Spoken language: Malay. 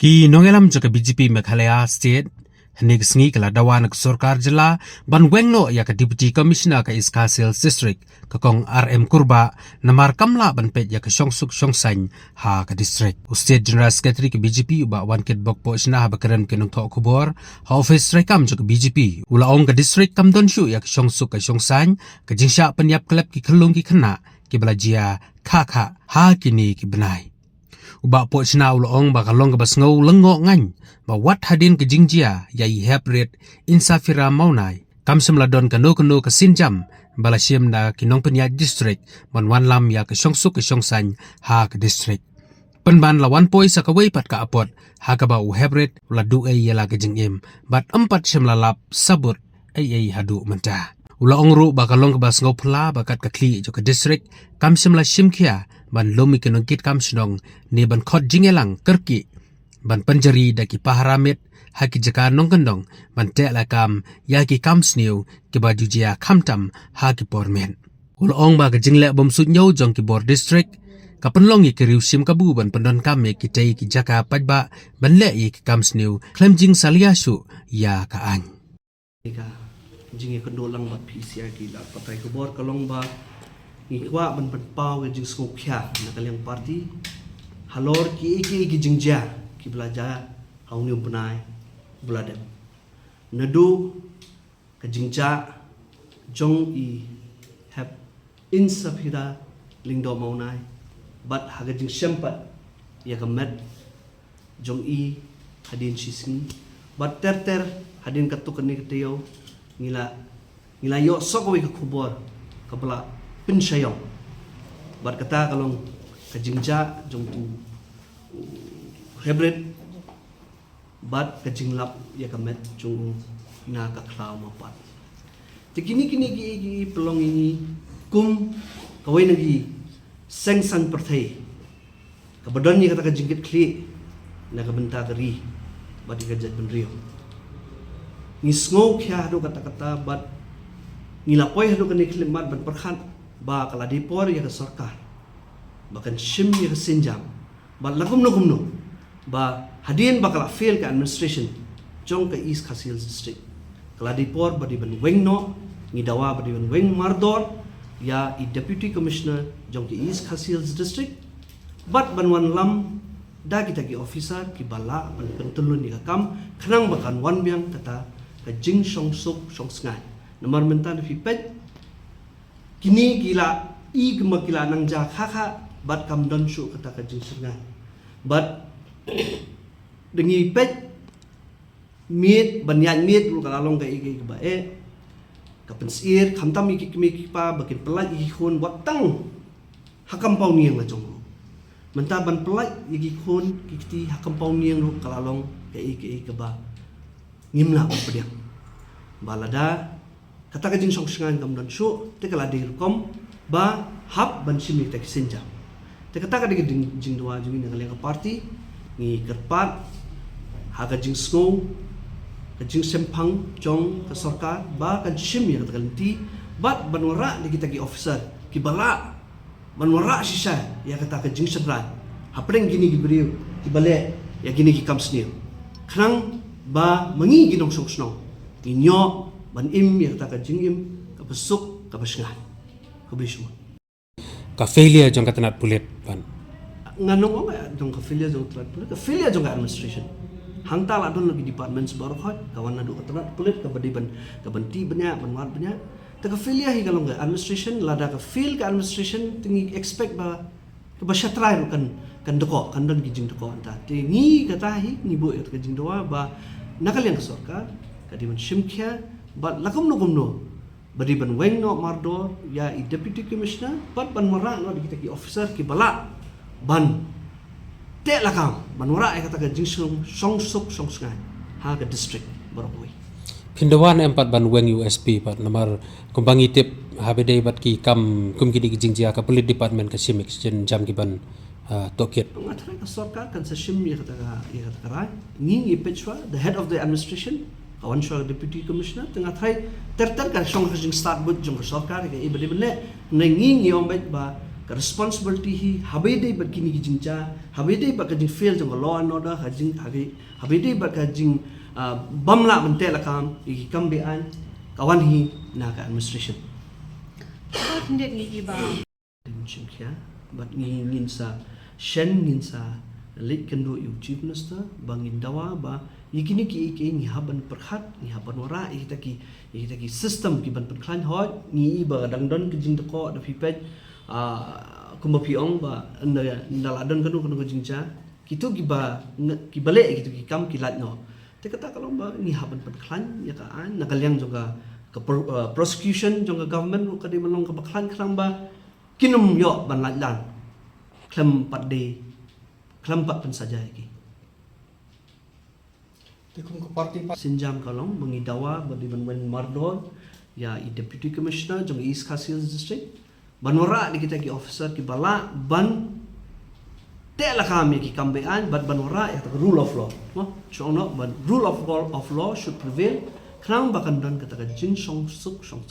Ki nongelam jaka BJP Meghalaya State hanik sngi kala dawan ke Sarkar Jila ban wengno ya ke Deputy Commissioner ke East Khasil District ke kong RM Kurba namar kamla ban pet ya ke Songsuk Songsang ha ke district. State General Secretary ke BJP uba wan kit bok po sina ha bakaran ke nong tok kubor ha office rekam jaka BJP ula ong ke district kam don shu ya ke Songsuk ke Songsang ke jingsha penyap klep ki kelung ki kena ki belajia kha ha kini ki benai. Uba po sina ulong ba kalong ba sngau lengo ngan ba wat hadin ke jingjia ya I hepret insafira maunai kam semladon kano ke sinjam bala siem da kinong penya district ban wan lam ya ke Songsuk ke Songsang ha ke district penban lawan poi sakawai pat ka apot ha ka ba u hepret ula du ai yala ke jingim bat empat semlalap sabut ai hadu menta ula ongru ba kalong ba sngau pla bakat ka kli jo ke district kam semla simkhia ban lomi kenong kit kam sinong ni ban khot jingelang kerki ban penjari daki paharamit haki jaka nong kendong ban te la kam yaki kam sniu ki baju jia kamtam haki pormen ulong ba ka jingle bom sut nyau jong ki bor district ka penlong ki riu sim kabu ban pendon kam ki tei ki jaka pajba ban le ki kam sniu klem jing salia su ya ka an jingi kendolang ba PCR ki la patai ko bor kalong ba ikwa ban pau ke jing skop kya na kaliang party halor ki jingja ki belaja haung ni benai beladem nadu ke jingja jong I have insafira lingdo maunai but haga jing sempat ya kemet jong I hadin sisni but ter hadin katuk ni keteo ngila yo sok ke kubor kabla pensayong bat kata kalong kajingja jong hybrid bat kajinglap ya kamet jong na ka klaw mapat tikini ki pelong ini kum kawai nagi sengsan perthai kabadon ni kata kajingkit kli na kabenta kari bat ikajat benrio ngisngau kya do kata bat ngilapoy hado kani klimat ban perkhan ba kala dipor ya ke sarkar bahkan sim ya ke sinjam ba lagum no ba hadin ba kala fail ke administration jong ke East Khasil District kala dipor ba di ban wengno ngidawa ba di ban weng mardor ya I Deputy Commissioner jong ke East Khasil District bat ban wan lam da kita ki officer ki bala ban pentulun ni kam khnang bakan wan biang tata ka jing Songsuk Songsngai nomor mentan fi pet kini gila igma gila nang ja kha bat kam don shu kata ka jing sungai bat dengi pet miet banyan miet lu kala long ka igi ba ka pensir khamtam iki kimi pa bakin pelai igi khun watang hakam pau niang la jong menta ban pelai igi khun kiti hakam pau niang lu kala long ka igi ka ba ngimla ba pediang balada kata ka jing Songsngai kam don shu te kala dir kom ba hab ban simi te kisenja te kata ka jing dua jing ni kala party ni kerpat ha ka jing snow ka jing sempang jong ka sarkar ba ka simi ka kalti bat banwara ni kita ki officer ki bala banwara sisa ya kata ka jing sedra hapreng gini ki beriu ki bale ya gini ki kam snil khrang ba mangi ginong Songsnong inyo ban im ya kata ka jingim ka besuk ka besngai ka bisu ka failure jong katanat pulit ban nganong nga jong ka failure jong trat pulit ka failure jong administration hangta la don lagi departments baru khot kawan nadu katanat pulit ka badiban ka banti banya banwat banya ta ka failure hi kalong ga administration lada ka fail ka administration tingi expect ba ka ba shatrai kan doko kan don gijing doko anta tingi kata hi ni bo ka jing doa ba nakal yang sarkar ka diman simkhia but lakum no badi ban weng no mardor ya I Deputy Commissioner but ban mara no kita ki officer ki bala ban te lakam ban mara kata ka jing Songsuk Songsngai ha ka district barokoi Pindawan empat ban weng USP pat nomor kumbangi tip habede bat ki kam kum ki jingjia ka police department ka simik jen jam ki ban tokit ngatrai ka sarkar kan sa sim ya kata rai ngi pechwa the head of the administration kawan syar Deputy Commissioner tengah try ter ka song ka jing start but jong sarkar ka ibade bele ngi om bet ba ka responsibility hi habede bat kini jinja habede bat ka jing fail jong law and order habede bat ka jing bamla bante lakam i kambe an kawan hi na ka administration Hindi ngi iba. Chim kya bat ngin sa shen ngin sa lit kendo yu chief minister bangin dawa ba ikini ki ngi haban perkhat ngi haban ora ki system ki ban perkhan hot ngi iba dangdon ki jing ko da pipet kuma piong ba ndaladon kanu jingcha kitu ki ba ki bale kitu ki kam ki lat no te kata kalau ba ngi haban perkhan ya ka an nagalyang juga ke prosecution juga government ka di melong ka baklan klang ba kinum yo ban lat lan klem pat de klem pat pen saja iki Tikung ke parti Sinjam kalong mengidawa bagi Banwen Mardon ya i deputy commissioner jong East Khasil district banora di kita ki officer ki bala ban tela kami ki kambean ban banora ya rule of law no chong no ban rule of law should prevail krang bakan dan kata jin song suk song